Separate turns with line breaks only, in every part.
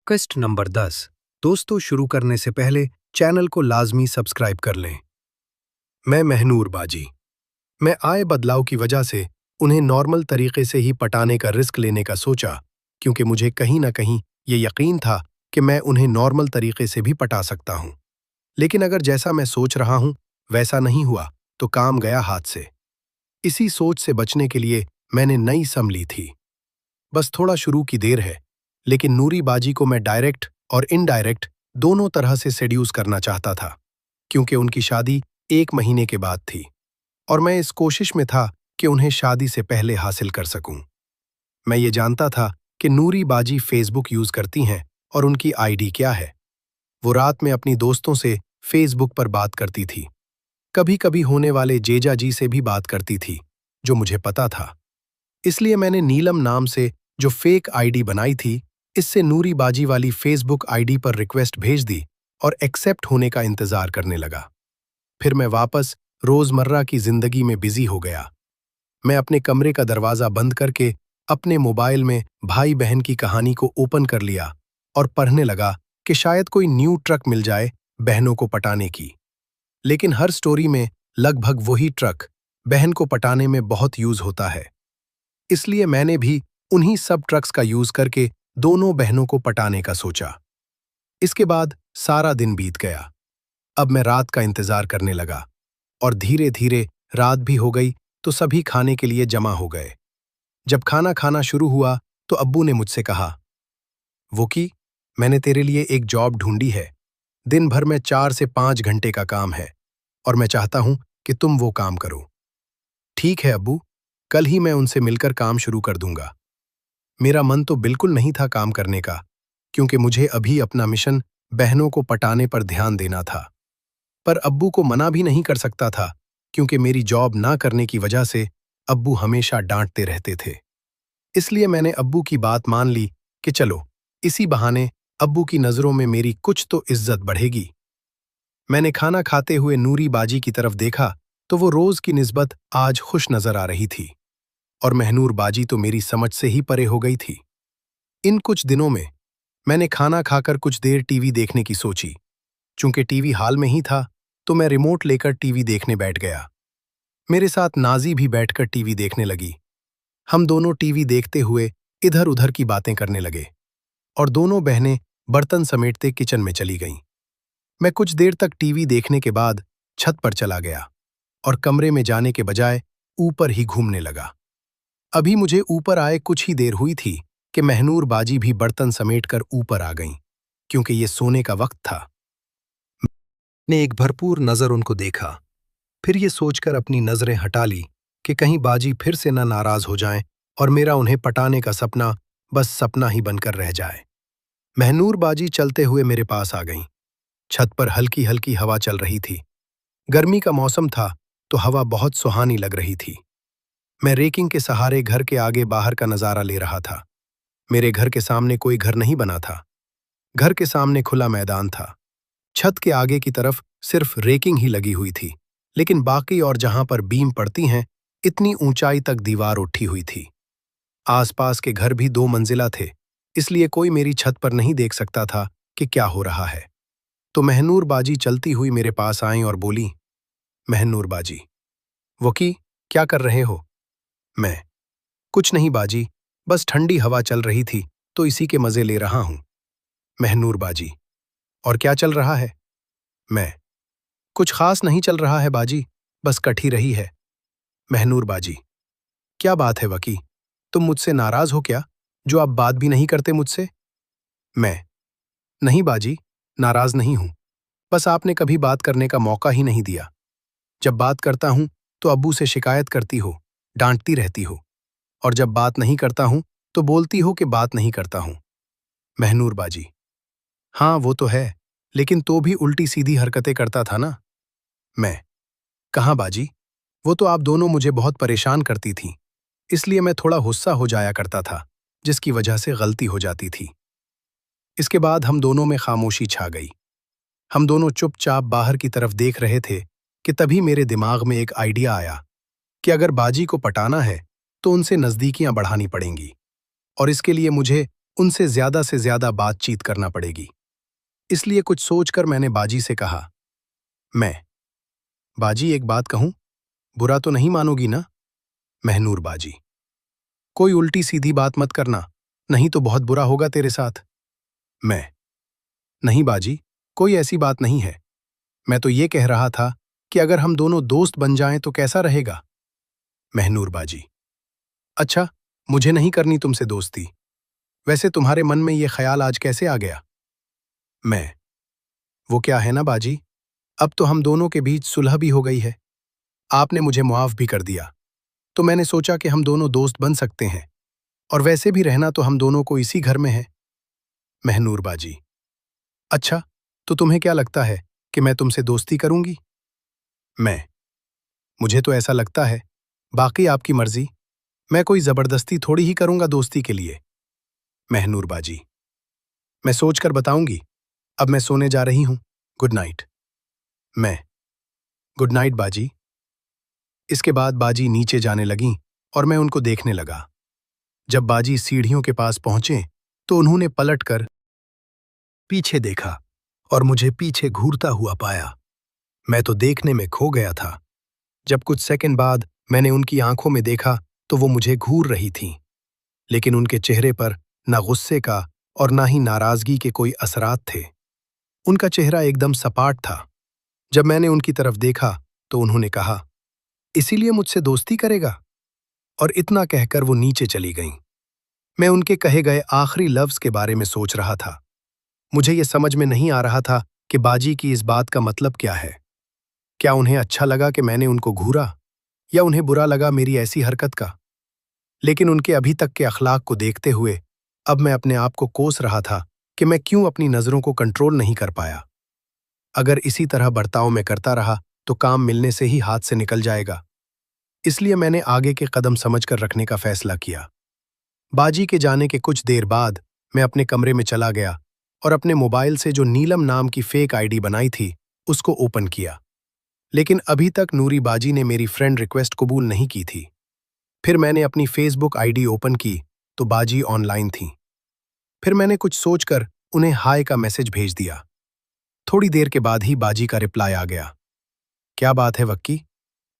Quest number 10। दोस्तों, शुरू करने से पहले चैनल को लाजमी सब्सक्राइब कर लें। मैं महनूर बाजी। मैं आय बदलाव की वजह से उन्हें नॉर्मल तरीके से ही पटाने का रिस्क लेने का सोचा, क्योंकि मुझे कहीं ना कहीं ये यकीन था कि मैं उन्हें नॉर्मल तरीके से भी पटा सकता हूं। लेकिन अगर जैसा मैं सोच रहा हूं वैसा नहीं हुआ तो काम गया हाथ से। इसी सोच से बचने के लिए मैंने नई सम ली थी। बस थोड़ा शुरू की देर है, लेकिन नूरी बाजी को मैं डायरेक्ट और इनडायरेक्ट दोनों तरह से सेड्यूस करना चाहता था, क्योंकि उनकी शादी 1 महीने के बाद थी और मैं इस कोशिश में था कि उन्हें शादी से पहले हासिल कर सकूं। मैं ये जानता था कि नूरी बाजी फेसबुक यूज करती हैं और उनकी आईडी क्या है। वो रात में अपनी दोस्तों से फेसबुक पर बात करती थी, कभी कभी होने वाले जेजा जी से भी बात करती थी, जो मुझे पता था। इसलिए मैंने नीलम नाम से जो फेक आईडी बनाई थी, इससे नूरी बाजी वाली फेसबुक आईडी पर रिक्वेस्ट भेज दी और एक्सेप्ट होने का इंतजार करने लगा। फिर मैं वापस रोजमर्रा की जिंदगी में बिजी हो गया। मैं अपने कमरे का दरवाजा बंद करके अपने मोबाइल में भाई बहन की कहानी को ओपन कर लिया और पढ़ने लगा कि शायद कोई न्यू ट्रक मिल जाए बहनों को पटाने की। लेकिन हर स्टोरी में लगभग वही ट्रक बहन को पटाने में बहुत यूज होता है। इसलिए मैंने भी उन्हीं सब ट्रक्स का यूज करके दोनों बहनों को पटाने का सोचा। इसके बाद सारा दिन बीत गया। अब मैं रात का इंतजार करने लगा और धीरे धीरे रात भी हो गई तो सभी खाने के लिए जमा हो गए। जब खाना खाना शुरू हुआ तो अब्बू ने मुझसे कहा, वोकी, मैंने तेरे लिए एक जॉब ढूंढी है। दिन भर में 4 से 5 घंटे का काम है और मैं चाहता हूं कि तुम वो काम करो। ठीक है अब्बू, कल ही मैं उनसे मिलकर काम शुरू कर दूंगा। मेरा मन तो बिल्कुल नहीं था काम करने का, क्योंकि मुझे अभी अपना मिशन बहनों को पटाने पर ध्यान देना था। पर अब्बू को मना भी नहीं कर सकता था, क्योंकि मेरी जॉब ना करने की वजह से अब्बू हमेशा डांटते रहते थे। इसलिए मैंने अब्बू की बात मान ली कि चलो, इसी बहाने अब्बू की नज़रों में मेरी कुछ तो इज्जत बढ़ेगी। मैंने खाना खाते हुए नूरी बाजी की तरफ देखा तो वो रोज की निस्बत आज खुश नजर आ रही थी और महनूर बाजी तो मेरी समझ से ही परे हो गई थी। इन कुछ दिनों में मैंने खाना खाकर कुछ देर टीवी देखने की सोची। चूंकि टीवी हाल में ही था तो मैं रिमोट लेकर टीवी देखने बैठ गया। मेरे साथ नाजी भी बैठकर टीवी देखने लगी। हम दोनों टीवी देखते हुए इधर उधर की बातें करने लगे और दोनों बहनें बर्तन समेटते किचन में चली गईं। मैं कुछ देर तक टीवी देखने के बाद छत पर चला गया और कमरे में जाने के बजाय ऊपर ही घूमने लगा। अभी मुझे ऊपर आए कुछ ही देर हुई थी कि महनूर बाजी भी बर्तन समेटकर ऊपर आ गईं, क्योंकि ये सोने का वक्त था। मैंने एक भरपूर नजर उनको देखा, फिर ये सोचकर अपनी नजरें हटा ली कि कहीं बाजी फिर से ना नाराज हो जाएं और मेरा उन्हें पटाने का सपना बस सपना ही बनकर रह जाए। महनूर बाजी चलते हुए मेरे पास आ गईं। छत पर हल्की हल्की हवा चल रही थी। गर्मी का मौसम था तो हवा बहुत सुहानी लग रही थी। मैं रेकिंग के सहारे घर के आगे बाहर का नजारा ले रहा था। मेरे घर के सामने कोई घर नहीं बना था। घर के सामने खुला मैदान था। छत के आगे की तरफ सिर्फ रेकिंग ही लगी हुई थी, लेकिन बाकी और जहां पर बीम पड़ती हैं, इतनी ऊंचाई तक दीवार उठी हुई थी। आसपास के घर भी 2 मंजिला थे, इसलिए कोई मेरी छत पर नहीं देख सकता था कि क्या हो रहा है। तो महनूर बाजी चलती हुई मेरे पास आई और बोली, महनूर बाजी, वकी, क्या कर रहे हो? मैं, कुछ नहीं बाजी, बस ठंडी हवा चल रही थी तो इसी के मजे ले रहा हूं। महनूर बाजी, और क्या चल रहा है? मैं, कुछ खास नहीं चल रहा है बाजी, बस कट ही रही है। महनूर बाजी, क्या बात है वकी, तुम मुझसे नाराज हो क्या, जो आप बात भी नहीं करते मुझसे? मैं, नहीं बाजी, नाराज नहीं हूं, बस आपने कभी बात करने का मौका ही नहीं दिया। जब बात करता हूं तो अब्बू से शिकायत करती हो, डांटती रहती हो, और जब बात नहीं करता हूं तो बोलती हो कि बात नहीं करता हूं। महनूर बाजी, हाँ वो तो है, लेकिन तो भी उल्टी सीधी हरकतें करता था ना। मैं, कहाँ बाजी, वो तो आप दोनों मुझे बहुत परेशान करती थीं, इसलिए मैं थोड़ा गुस्सा हो जाया करता था, जिसकी वजह से गलती हो जाती थी। इसके बाद हम दोनों में खामोशी छा गई। हम दोनों चुपचाप बाहर की तरफ देख रहे थे कि तभी मेरे दिमाग में एक आइडिया आया कि अगर बाजी को पटाना है तो उनसे नज़दीकियां बढ़ानी पड़ेंगी, और इसके लिए मुझे उनसे ज्यादा बातचीत करना पड़ेगी। इसलिए कुछ सोचकर मैंने बाजी से कहा, मैं बाजी एक बात कहूं, बुरा तो नहीं मानोगी ना? महनूर बाजी, कोई उल्टी सीधी बात मत करना, नहीं तो बहुत बुरा होगा तेरे साथ। मैं, नहीं बाजी, कोई ऐसी बात नहीं है। मैं तो ये कह रहा था कि अगर हम दोनों दोस्त बन जाएं तो कैसा रहेगा? महनूर बाजी, अच्छा, मुझे नहीं करनी तुमसे दोस्ती। वैसे तुम्हारे मन में ये ख्याल आज कैसे आ गया? मैं, वो क्या है ना बाजी, अब तो हम दोनों के बीच सुलह भी हो गई है। आपने मुझे मुआफ भी कर दिया, तो मैंने सोचा कि हम दोनों दोस्त बन सकते हैं, और वैसे भी रहना तो हम दोनों को इसी घर में है। महनूर बाजी, अच्छा, तो तुम्हें क्या लगता है कि मैं तुमसे दोस्ती करूंगी? मैं, मुझे तो ऐसा लगता है, बाकी आपकी मर्जी, मैं कोई जबरदस्ती थोड़ी ही करूंगा दोस्ती के लिए। महनूर बाजी, मैं सोचकर बताऊंगी, अब मैं सोने जा रही हूं, गुड नाइट। मैं, गुड नाइट बाजी। इसके बाद बाजी नीचे जाने लगीं और मैं उनको देखने लगा। जब बाजी सीढ़ियों के पास पहुंचे तो उन्होंने पलटकर पीछे देखा और मुझे पीछे घूरता हुआ पाया। मैं तो देखने में खो गया था। जब कुछ सेकंड बाद मैंने उनकी आंखों में देखा तो वो मुझे घूर रही थीं, लेकिन उनके चेहरे पर ना गुस्से का और ना ही नाराजगी के कोई असरात थे। उनका चेहरा एकदम सपाट था। जब मैंने उनकी तरफ देखा तो उन्होंने कहा, इसीलिए मुझसे दोस्ती करेगा? और इतना कहकर वो नीचे चली गईं। मैं उनके कहे गए आखिरी लफ्ज के बारे में सोच रहा था। मुझे ये समझ में नहीं आ रहा था कि बाजी की इस बात का मतलब क्या है। क्या उन्हें अच्छा लगा कि मैंने उनको घूरा, या उन्हें बुरा लगा मेरी ऐसी हरकत का? लेकिन उनके अभी तक के अखलाक को देखते हुए अब मैं अपने आप को कोस रहा था कि मैं क्यों अपनी नजरों को कंट्रोल नहीं कर पाया। अगर इसी तरह बर्ताव में करता रहा तो काम मिलने से ही हाथ से निकल जाएगा। इसलिए मैंने आगे के कदम समझकर रखने का फैसला किया। बाजी के जाने के कुछ देर बाद मैं अपने कमरे में चला गया और अपने मोबाइल से जो नीलम नाम की फेक आईडी बनाई थी उसको ओपन किया। लेकिन अभी तक नूरी बाजी ने मेरी फ्रेंड रिक्वेस्ट कबूल नहीं की थी। फिर मैंने अपनी फेसबुक आईडी ओपन की तो बाजी ऑनलाइन थी। फिर मैंने कुछ सोचकर उन्हें हाय का मैसेज भेज दिया। थोड़ी देर के बाद ही बाजी का रिप्लाई आ गया। क्या बात है वक्की,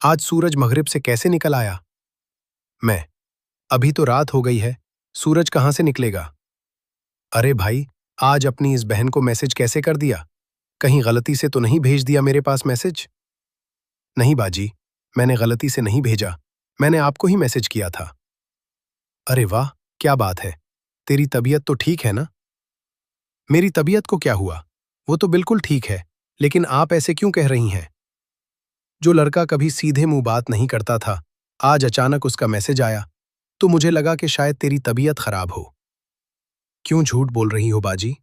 आज सूरज मगरिब से कैसे निकल आया? मैं, अभी तो रात हो गई है, सूरज कहाँ से निकलेगा? अरे भाई, आज अपनी इस बहन को मैसेज कैसे कर दिया? कहीं गलती से तो नहीं भेज दिया मेरे पास मैसेज? नहीं बाजी, मैंने गलती से नहीं भेजा, मैंने आपको ही मैसेज किया था। अरे वाह, क्या बात है, तेरी तबीयत तो ठीक है ना? मेरी तबीयत को क्या हुआ? वो तो बिल्कुल ठीक है, लेकिन आप ऐसे क्यों कह रही हैं? जो लड़का कभी सीधे मुंह बात नहीं करता था, आज अचानक उसका मैसेज आया, तो मुझे लगा कि शायद तेरी तबीयत खराब हो। क्यों झूठ बोल रही हो बाजी?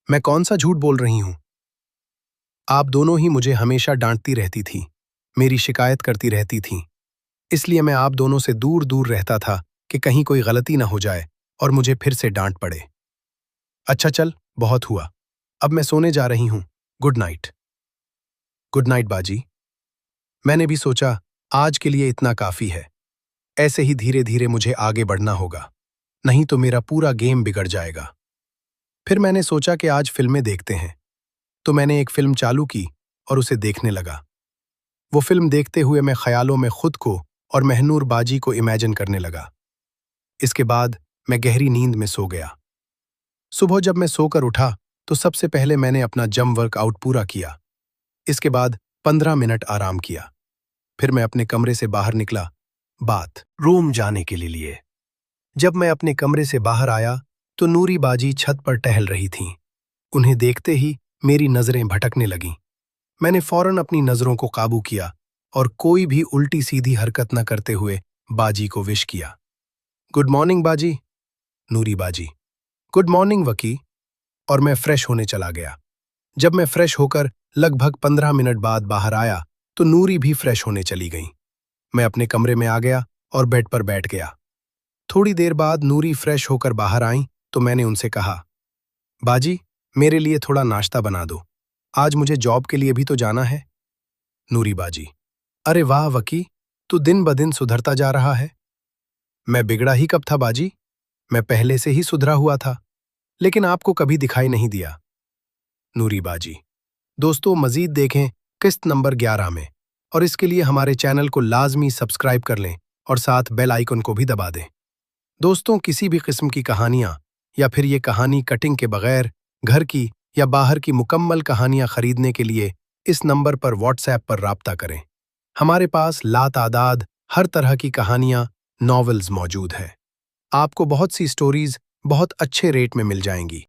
मैं कौन सा झूठ बोल रही हूं? आप दोनों ही मुझे हमेशा डांटती रहती थी, मेरी शिकायत करती रहती थीं। इसलिए मैं आप दोनों से दूर दूर रहता था कि कहीं कोई गलती ना हो जाए और मुझे फिर से डांट पड़े। अच्छा चल, बहुत हुआ, अब मैं सोने जा रही हूं, गुड नाइट। गुड नाइट बाजी। मैंने भी सोचा आज के लिए इतना काफी है। ऐसे ही धीरे धीरे मुझे आगे बढ़ना होगा, नहीं तो मेरा पूरा गेम बिगड़ जाएगा। फिर मैंने सोचा कि आज फिल्में देखते हैं, तो मैंने एक फिल्म चालू की और उसे देखने लगा। वो फिल्म देखते हुए मैं ख्यालों में खुद को और महनूर बाजी को इमेजिन करने लगा। इसके बाद मैं गहरी नींद में सो गया। सुबह जब मैं सोकर उठा तो सबसे पहले मैंने अपना जम वर्कआउट पूरा किया। इसके बाद 15 मिनट आराम किया। फिर मैं अपने कमरे से बाहर निकला, बाथ रूम जाने के लिए। जब मैं अपने कमरे से बाहर आया तो नूरी बाजी छत पर टहल रही थीं। उन्हें देखते ही मेरी नजरें भटकने लगीं। मैंने फौरन अपनी नजरों को काबू किया और कोई भी उल्टी सीधी हरकत न करते हुए बाजी को विश किया। गुड मॉर्निंग बाजी। नूरी बाजी, गुड मॉर्निंग वकी। और मैं फ्रेश होने चला गया। जब मैं फ्रेश होकर लगभग 15 मिनट बाद बाहर आया तो नूरी भी फ्रेश होने चली गई। मैं अपने कमरे में आ गया और बेड पर बैठ गया। थोड़ी देर बाद नूरी फ्रेश होकर बाहर आई तो मैंने उनसे कहा, बाजी, मेरे लिए थोड़ा नाश्ता बना दो, आज मुझे जॉब के लिए भी तो जाना है। नूरी बाजी, अरे वाह वकी, तू दिन ब दिन सुधरता जा रहा है। मैं बिगड़ा ही कब था बाजी, मैं पहले से ही सुधरा हुआ था, लेकिन आपको कभी दिखाई नहीं दिया। नूरी बाजी। दोस्तों, मजीद देखें किस्त नंबर 11 में, और इसके लिए हमारे चैनल को लाजमी सब्सक्राइब कर लें और साथ बेल आइकन को भी दबा दें। दोस्तों, किसी भी किस्म की कहानियाँ या फिर ये कहानी कटिंग के बगैर घर की या बाहर की मुकम्मल कहानियाँ खरीदने के लिए इस नंबर पर व्हाट्सएप पर राब्ता करें। हमारे पास लातादाद हर तरह की कहानियाँ, नॉवेल्स मौजूद है। आपको बहुत सी स्टोरीज बहुत अच्छे रेट में मिल जाएंगी।